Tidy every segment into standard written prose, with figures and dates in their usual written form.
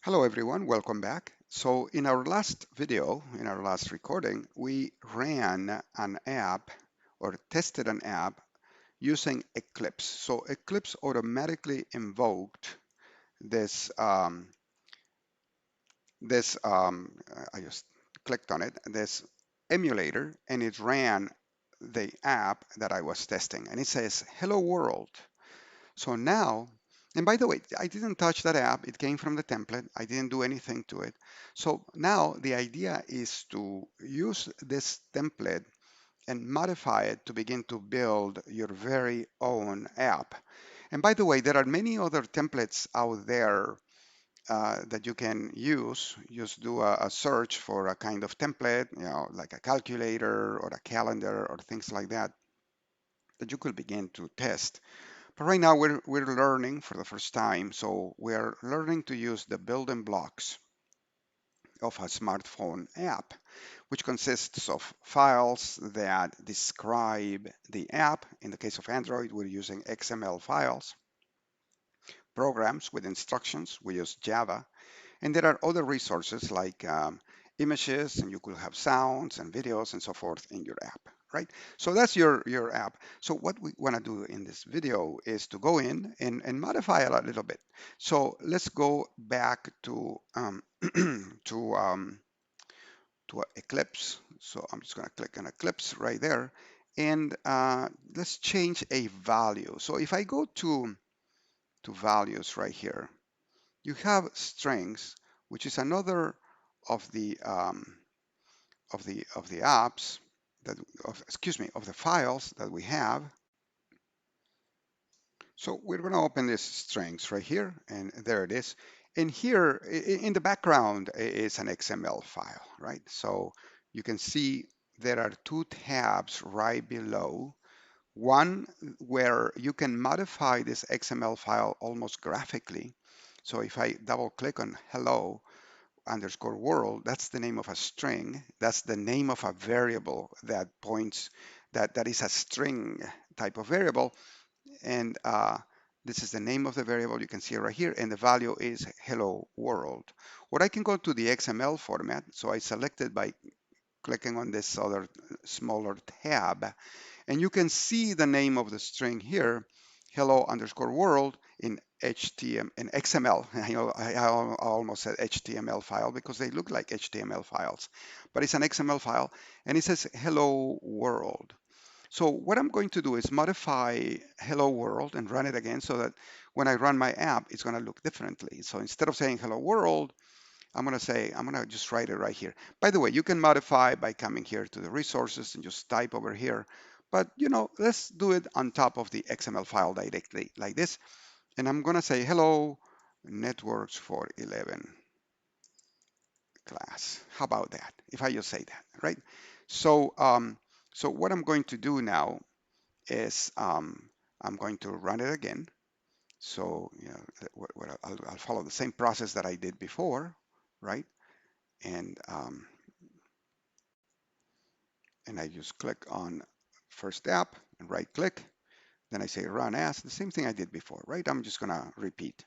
Hello everyone, welcome back. So in our last video, in our last recording, we ran an app or tested an app using ECLIPSE. So ECLIPSE automatically invoked this, I just clicked on it, this emulator, and it ran the app that I was testing. And it says, hello world. So now, and by the way, I didn't touch that app. It came from the template. I didn't do anything to it. So now the idea is to use this template and modify it to begin to build your very own app. And by the way, there are many other templates out there that you can use. Just do a search for a kind of template, like a calculator or a calendar or things like that, that you could begin to test. But right now we're learning for the first time, so we're learning to use the building blocks of a smartphone app, which consists of files that describe the app. In the case of Android, we're using XML files, programs with instructions, we use Java, and there are other resources like images, and you could have sounds and videos and so forth in your app, right? So that's your app. So what we want to do in this video is to go in and modify it a little bit. So let's go back to to Eclipse. So I'm just going to click on Eclipse right there, and let's change a value. So if I go to values right here, you have strings, which is another of the apps that of the files that we have. So we're going to open this strings right here, and there it is. And here in the background is an XML file, right? So you can see there are two tabs right below. One where you can modify this XML file almost graphically. So if I double click on hello underscore world, that's the name of a string. That's the name of a variable that points, that is a string type of variable. And this is the name of the variable. You can see it right here. And the value is hello world. Or I can go to the XML format. So I selected by clicking on this other smaller tab. And you can see the name of the string here, hello underscore world, in XML. I almost said HTML file because they look like HTML files, but it's an XML file, and it says hello world. So what I'm going to do is modify hello world and run it again so that when I run my app, it's going to look differently. So instead of saying hello world, I'm going to just write it right here. By the way, you can modify by coming here to the resources and just type over here. But, let's do it on top of the XML file directly like this. And I'm going to say, hello, NETW411 class. How about that? If I just say that, right? So, so what I'm going to do now is I'm going to run it again. So, I'll follow the same process that I did before, right? And I just click on first app and right click. Then I say run as, the same thing I did before, right? I'm just gonna repeat.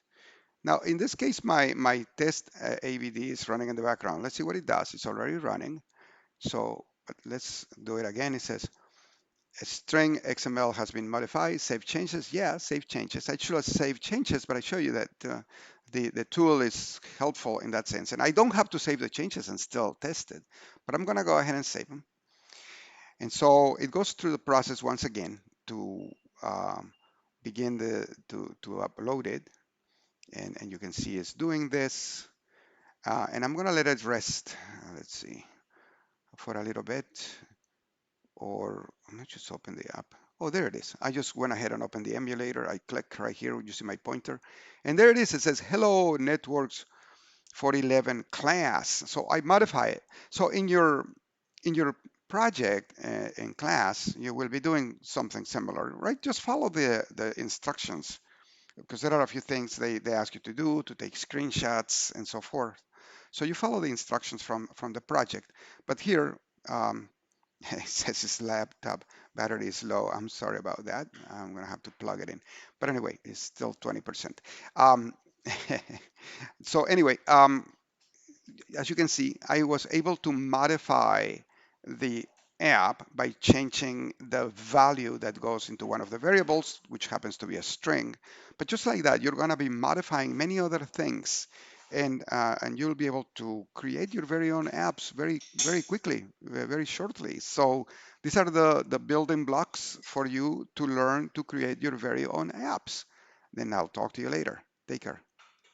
Now, in this case, my test AVD is running in the background. Let's see what it does. It's already running. So but let's do it again. It says a string XML has been modified. Save changes. Yeah, save changes. I should have saved changes, but I show you that the tool is helpful in that sense. And I don't have to save the changes and still test it, but I'm gonna go ahead and save them. And so it goes through the process once again to begin to upload it. And you can see it's doing this. And I'm going to let it rest, let's see, for a little bit. Or let's just open the app. Oh, there it is. I just went ahead and opened the emulator. I click right here. You see my pointer. And there it is. It says, hello, networks 411 class. So I modify it. So in your project in class, you will be doing something similar, right? Just follow the instructions, because there are a few things they ask you to do, to take screenshots and so forth. So you follow the instructions from the project. But here, it says this laptop battery is low. I'm sorry about that. I'm gonna have to plug it in. But anyway, it's still 20%. So anyway, as you can see, I was able to modify the app by changing the value that goes into one of the variables, which happens to be a string. But just like that, you're going to be modifying many other things, and you'll be able to create your very own apps very quickly, very shortly. So these are the building blocks for you to learn to create your very own apps. Then I'll talk to you later. Take care.